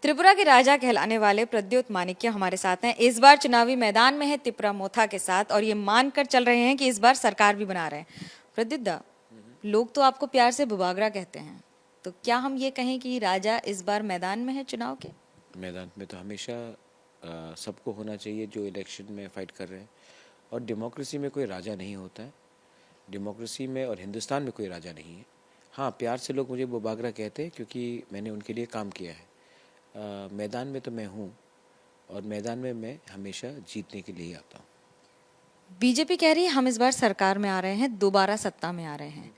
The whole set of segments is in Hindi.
त्रिपुरा के राजा कहलाने वाले प्रद्योत माणिक्य हमारे साथ हैं। इस बार चुनावी मैदान में है तिपरा मोथा के साथ और ये मानकर चल रहे हैं कि इस बार सरकार भी बना रहे हैं। प्रद्युत दा, लोग तो आपको प्यार से बुबागरा कहते हैं, तो क्या हम ये कहें कि राजा इस बार मैदान में है चुनाव के? मैदान में तो हमेशा सबको होना चाहिए जो इलेक्शन में फाइट कर रहे हैं। और डेमोक्रेसी में कोई राजा नहीं होता है। डेमोक्रेसी में और हिंदुस्तान में कोई राजा नहीं है। हाँ, प्यार से लोग मुझे बुबागरा कहते हैं क्योंकि मैंने उनके लिए काम किया है। मैदान में तो मैं हूँ और मैदान में मैं हमेशा जीतने के लिए ही आता हूँ। बीजेपी कह रही है हम इस बार सरकार में आ रहे हैं, दोबारा सत्ता में आ रहे हैं,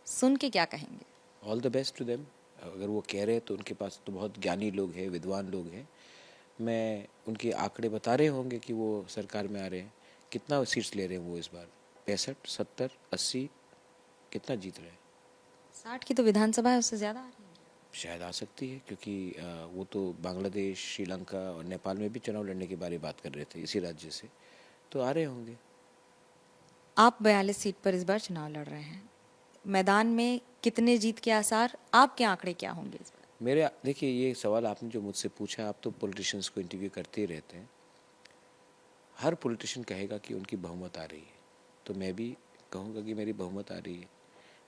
सुन के क्या कहेंगे? All the best to them. अगर वो कह रहे हैं तो उनके पास तो बहुत ज्ञानी लोग हैं, विद्वान लोग हैं। मैं उनके आंकड़े बता रहे होंगे कि वो सरकार में आ रहे हैं। कितना सीट्स ले रहे हैं वो इस बार? 65, 70, 80, कितना जीत रहे हैं? 60 की तो विधानसभा है, उससे ज्यादा आ रही है। शायद आ सकती है क्योंकि वो तो बांग्लादेश, श्रीलंका और नेपाल में भी चुनाव लड़ने के बारे में बात कर रहे थे इसी राज्य से, तो आ रहे होंगे। आप 42 सीट पर इस बार चुनाव लड़ रहे हैं, मैदान में कितने जीत के आसार, आपके आंकड़े क्या होंगे इस बार? मेरे देखिए, ये सवाल आपने जो मुझसे पूछा, आप तो पॉलिटिशियंस को इंटरव्यू करते ही रहते हैं। हर पॉलिटिशियन कहेगा कि उनकी बहुमत आ रही है, तो मैं भी कहूँगा कि मेरी बहुमत आ रही है।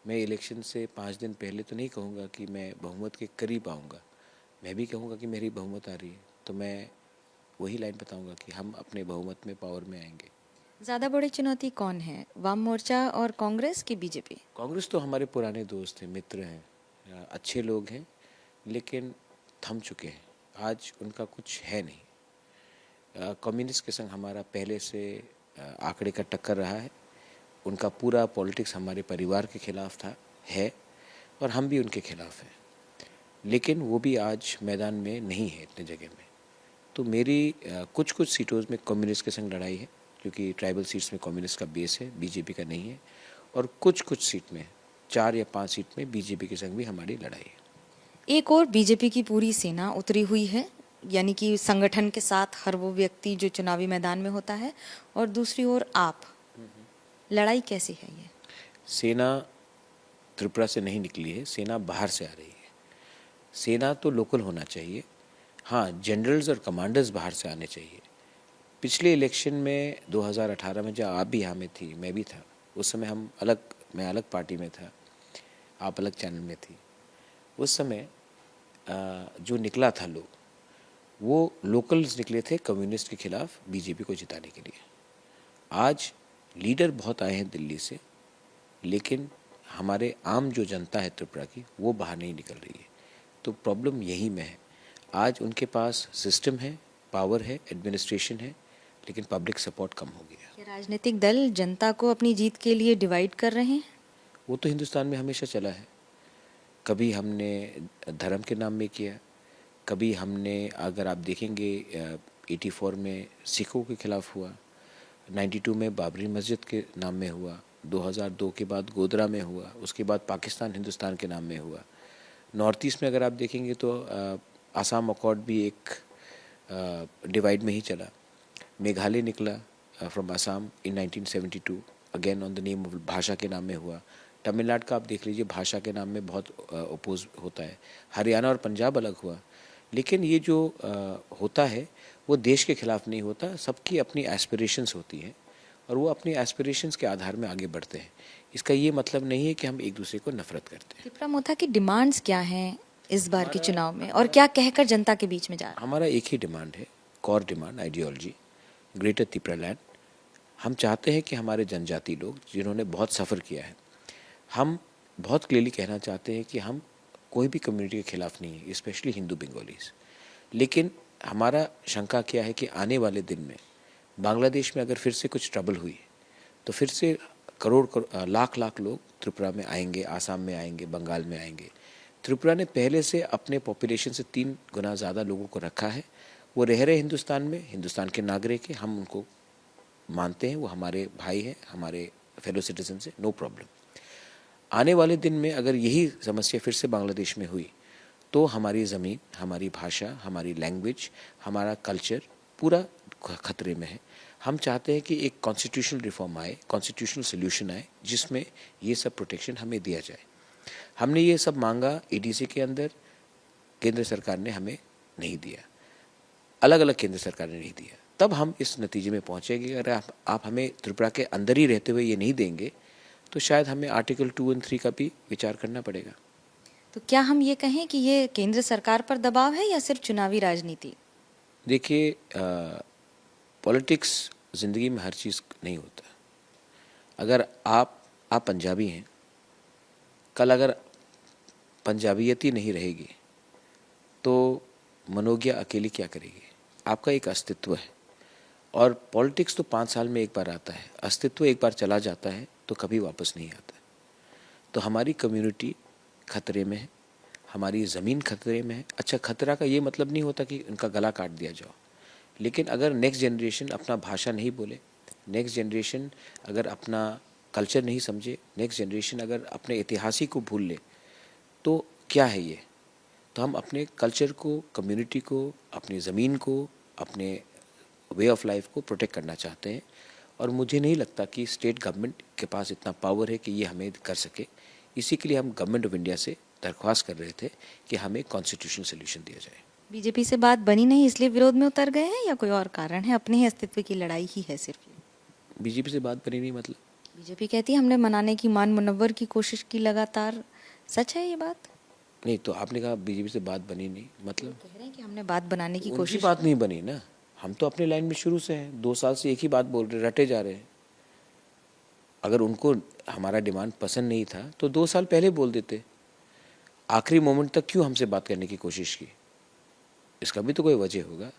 मैं इलेक्शन से 5 दिन पहले तो नहीं कहूँगा कि मैं बहुमत के करीब आऊँगा, मैं भी कहूँगा कि मेरी बहुमत आ रही है। तो मैं वही लाइन बताऊँगा कि हम अपने बहुमत में पावर में आएंगे। ज्यादा बड़ी चुनौती कौन है, वाम मोर्चा और कांग्रेस की बीजेपी? कांग्रेस तो हमारे पुराने दोस्त हैं, मित्र हैं, अच्छे लोग हैं, लेकिन थम चुके हैं। आज उनका कुछ है नहीं। कम्युनिस्ट के संग हमारा पहले से आंकड़े का टक्कर रहा है। उनका पूरा पॉलिटिक्स हमारे परिवार के खिलाफ था, है, और हम भी उनके खिलाफ हैं। लेकिन वो भी आज मैदान में नहीं है इतने जगह में। तो मेरी कुछ कुछ सीटों में कम्युनिस्ट के संग लड़ाई है, क्योंकि ट्राइबल सीट्स में कम्युनिस्ट का बेस है, बीजेपी का नहीं है। और कुछ कुछ सीट में, 4 या 5 सीट में बीजेपी के संग भी हमारी लड़ाई है। एक और बीजेपी की पूरी सेना उतरी हुई है, यानी कि संगठन के साथ हर वो व्यक्ति जो चुनावी मैदान में होता है, और दूसरी ओर आप। लड़ाई कैसी है ये? सेना त्रिपुरा से नहीं निकली है, सेना बाहर से आ रही है। सेना तो लोकल होना चाहिए। हाँ, जनरल्स और कमांडर्स बाहर से आने चाहिए। पिछले इलेक्शन में 2018 में जब आप भी यहाँ में थी, मैं भी था, उस समय मैं अलग पार्टी में था, आप अलग चैनल में थी। उस समय जो निकला था लोग, वो लोकल्स निकले थे कम्युनिस्ट के खिलाफ बीजेपी को जिताने के लिए। आज लीडर बहुत आए हैं दिल्ली से, लेकिन हमारे आम जो जनता है त्रिपुरा की, वो बाहर नहीं निकल रही है। तो प्रॉब्लम यहीं में है। आज उनके पास सिस्टम है, पावर है, एडमिनिस्ट्रेशन है, लेकिन पब्लिक सपोर्ट कम हो गया। क्या राजनीतिक दल जनता को अपनी जीत के लिए डिवाइड कर रहे हैं? वो तो हिंदुस्तान में हमेशा चला है। कभी हमने धर्म के नाम में किया, कभी हमने, अगर आप देखेंगे, 84 में सिखों के खिलाफ हुआ, 92 में बाबरी मस्जिद के नाम में हुआ, 2002 के बाद गोधरा में हुआ, उसके बाद पाकिस्तान हिंदुस्तान के नाम में हुआ। नॉर्थ ईस्ट में अगर आप देखेंगे तो आसाम अकॉर्ड भी एक डिवाइड में ही चला। मेघालय निकला from Assam in 1972, again on the name of भाषा के नाम में हुआ। तमिलनाडु का आप देख लीजिए, भाषा के नाम में बहुत अपोज होता है। हरियाणा और पंजाब अलग हुआ। लेकिन ये जो होता है वो देश के खिलाफ नहीं होता, सबकी अपनी एस्पिरेशंस होती हैं और वो अपनी एस्पिरेशंस के आधार में आगे बढ़ते हैं। इसका ये मतलब नहीं है कि हम एक दूसरे को नफरत करते हैं। तिपरा मोथा की डिमांड्स क्या हैं इस बार के चुनाव में, और क्या कहकर जनता के बीच में जा रहे हैं? हमारा एक ही डिमांड है, core demand, ideology, greater Tripura land. हम चाहते हैं कि हमारे जनजाति लोग जिन्होंने बहुत सफ़र किया है, हम बहुत क्लियरली कहना चाहते हैं कि हम कोई भी कम्युनिटी के खिलाफ नहीं है, स्पेशली हिंदू बंगालीज। लेकिन हमारा शंका क्या है कि आने वाले दिन में बांग्लादेश में अगर फिर से कुछ ट्रबल हुई तो फिर से लाख लाख लोग त्रिपुरा में आएंगे, आसाम में आएंगे, बंगाल में आएंगे। त्रिपुरा ने पहले से अपने पॉपुलेशन से 3 गुना ज़्यादा लोगों को रखा है। वो रह रहे हिंदुस्तान में, हिंदुस्तान के नागरिक हैं, हम उनको मानते हैं, वो हमारे भाई हैं, हमारे फेलो सिटीजन से, नो प्रॉब्लम। आने वाले दिन में अगर यही समस्या फिर से बांग्लादेश में हुई तो हमारी ज़मीन, हमारी भाषा, हमारी लैंग्वेज, हमारा कल्चर पूरा खतरे में है। हम चाहते हैं कि एक कॉन्स्टिट्यूशनल रिफॉर्म आए, कॉन्स्टिट्यूशनल सोल्यूशन आए, जिसमें ये सब प्रोटेक्शन हमें दिया जाए। हमने ये सब मांगा एडीसी के अंदर, केंद्र सरकार ने हमें नहीं दिया, अलग अलग केंद्र सरकार ने नहीं दिया, तब हम इस नतीजे में पहुँचेंगे। अगर आप हमें त्रिपुरा के अंदर ही रहते हुए ये नहीं देंगे तो शायद हमें आर्टिकल 2 और 3 का भी विचार करना पड़ेगा। तो क्या हम ये कहें कि ये केंद्र सरकार पर दबाव है या सिर्फ चुनावी राजनीति? देखिए, पॉलिटिक्स ज़िंदगी में हर चीज़ नहीं होता। अगर आप पंजाबी हैं, कल अगर पंजाबियत ही नहीं रहेगी तो मनोज्ञा अकेली क्या करेगी? आपका एक अस्तित्व है, और पॉलिटिक्स तो 5 साल में एक बार आता है, अस्तित्व एक बार चला जाता है तो कभी वापस नहीं आता। तो हमारी कम्युनिटी खतरे में है, हमारी ज़मीन खतरे में है। अच्छा, खतरा का ये मतलब नहीं होता कि उनका गला काट दिया जाओ, लेकिन अगर नेक्स्ट जनरेशन अपना भाषा नहीं बोले, नेक्स्ट जनरेशन अगर अपना कल्चर नहीं समझे, नेक्स्ट जनरेशन अगर अपने इतिहास को भूल ले, तो क्या है ये? तो हम अपने कल्चर को, कम्युनिटी को, अपनी ज़मीन को, अपने वे ऑफ लाइफ को प्रोटेक्ट करना चाहते हैं, और मुझे नहीं लगता कि स्टेट गवर्नमेंट के पास इतना पावर है कि ये हमें कर सके। इसी के लिए हम गवर्नमेंट ऑफ इंडिया से दरख्वास्त कर रहे थे कि हमें कॉन्स्टिट्यूशनल सोल्यूशन दिया जाए। बीजेपी से बात बनी नहीं इसलिए विरोध में उतर गए हैं या कोई और कारण है? अपने ही अस्तित्व की लड़ाई ही है सिर्फ ये? बीजेपी से बात बनी नहीं मतलब? बीजेपी कहती है हमने मनाने की, मान मुनव्वर की कोशिश की लगातार। सच है ये बात? नहीं, तो आपने कहा बीजेपी से बात बनी नहीं मतलब? कह रहे हैं कि हमने बात बनाने की उनकी कोशिश। बात नहीं बनी ना, हम तो अपने लाइन में शुरू से हैं, 2 साल से एक ही बात बोल रहे, रटे जा रहे हैं। अगर उनको हमारा डिमांड पसंद नहीं था तो 2 साल पहले बोल देते। आखिरी मोमेंट तक क्यों हमसे बात करने की कोशिश की? इसका भी तो कोई वजह होगा।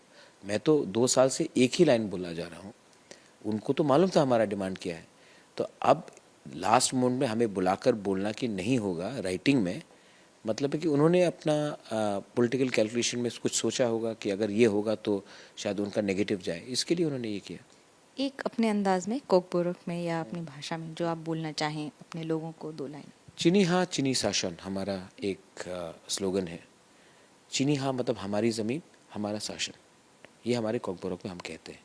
मैं तो 2 साल से एक ही लाइन बोला जा रहा हूँ, उनको तो मालूम था हमारा डिमांड क्या है। तो अब लास्ट मोमेंट में हमें बुलाकर बोलना कि नहीं होगा राइटिंग में, मतलब है कि उन्होंने अपना पॉलिटिकल कैलकुलेशन में कुछ सोचा होगा कि अगर ये होगा तो शायद उनका नेगेटिव जाए, इसके लिए उन्होंने ये किया। एक अपने अंदाज में, कोकबोरक में या अपनी भाषा में जो आप बोलना चाहें अपने लोगों को, 2 लाइन। चीनी हाँ चीनी शासन हमारा एक स्लोगन है। चीनी हाँ मतलब हमारी ज़मीन, हमारा शासन, ये हमारे कोकबोरक में हम कहते हैं।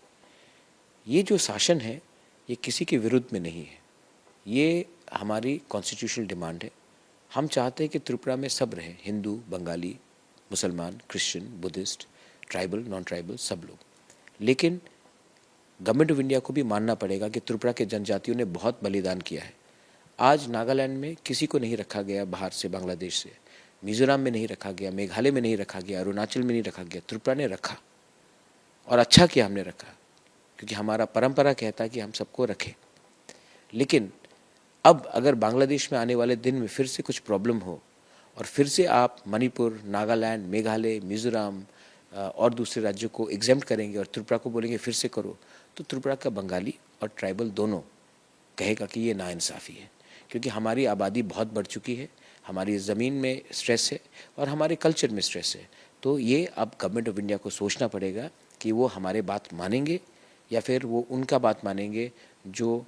ये जो शासन है ये किसी के विरुद्ध में नहीं है, ये हमारी कॉन्स्टिट्यूशनल डिमांड है। हम चाहते हैं कि त्रिपुरा में सब रहे, हिंदू, बंगाली, मुसलमान, Christian, Buddhist, tribal, non tribal, सब लोग। लेकिन गवर्नमेंट ऑफ इंडिया को भी मानना पड़ेगा कि त्रिपुरा के जनजातियों ने बहुत बलिदान किया है। आज नागालैंड में किसी को नहीं रखा गया बाहर से, बांग्लादेश से, मिजोरम में नहीं रखा गया, मेघालय में नहीं रखा गया, अरुणाचल में नहीं रखा गया, त्रिपुरा ने रखा, और अच्छा किया हमने रखा, क्योंकि हमारा परंपरा कहता है कि हम सबको रखें। लेकिन अब अगर बांग्लादेश में आने वाले दिन में फिर से कुछ प्रॉब्लम हो और फिर से आप मणिपुर, नागालैंड, मेघालय, मिजोरम और दूसरे राज्यों को एग्जेम्प्ट करेंगे और त्रिपुरा को बोलेंगे फिर से करो, तो त्रिपुरा का बंगाली और ट्राइबल दोनों कहेगा कि ये नाइंसाफ़ी है, क्योंकि हमारी आबादी बहुत बढ़ चुकी है, हमारी ज़मीन में स्ट्रेस है और हमारे कल्चर में स्ट्रेस है। तो ये अब गवर्नमेंट ऑफ इंडिया को सोचना पड़ेगा कि वो हमारे बात मानेंगे या फिर वो उनका बात मानेंगे जो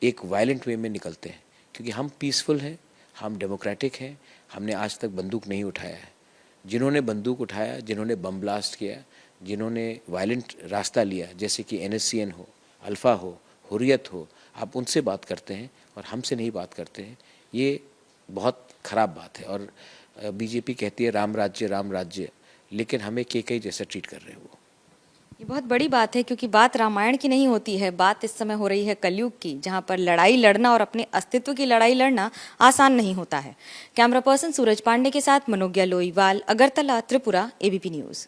एक वायलेंट वे में निकलते हैं। क्योंकि हम पीसफुल हैं, हम डेमोक्रेटिक हैं, हमने आज तक बंदूक नहीं उठाया है। जिन्होंने बंदूक उठाया, जिन्होंने बम ब्लास्ट किया, जिन्होंने वायलेंट रास्ता लिया, जैसे कि NSCN हो, अल्फ़ा हो, हुर्रियत हो, आप उनसे बात करते हैं और हमसे नहीं बात करते हैं। ये बहुत ख़राब बात है। और बीजेपी कहती है राम राज्य, लेकिन हमें केकई जैसा ट्रीट कर रहे हैं वो। ये बहुत बड़ी बात है क्योंकि बात रामायण की नहीं होती है, बात इस समय हो रही है कलयुग की, जहां पर लड़ाई लड़ना और अपने अस्तित्व की लड़ाई लड़ना आसान नहीं होता है। कैमरा पर्सन सूरज पांडे के साथ मनोज्ञा लोईवाल, अगरतला, त्रिपुरा, ABP न्यूज़।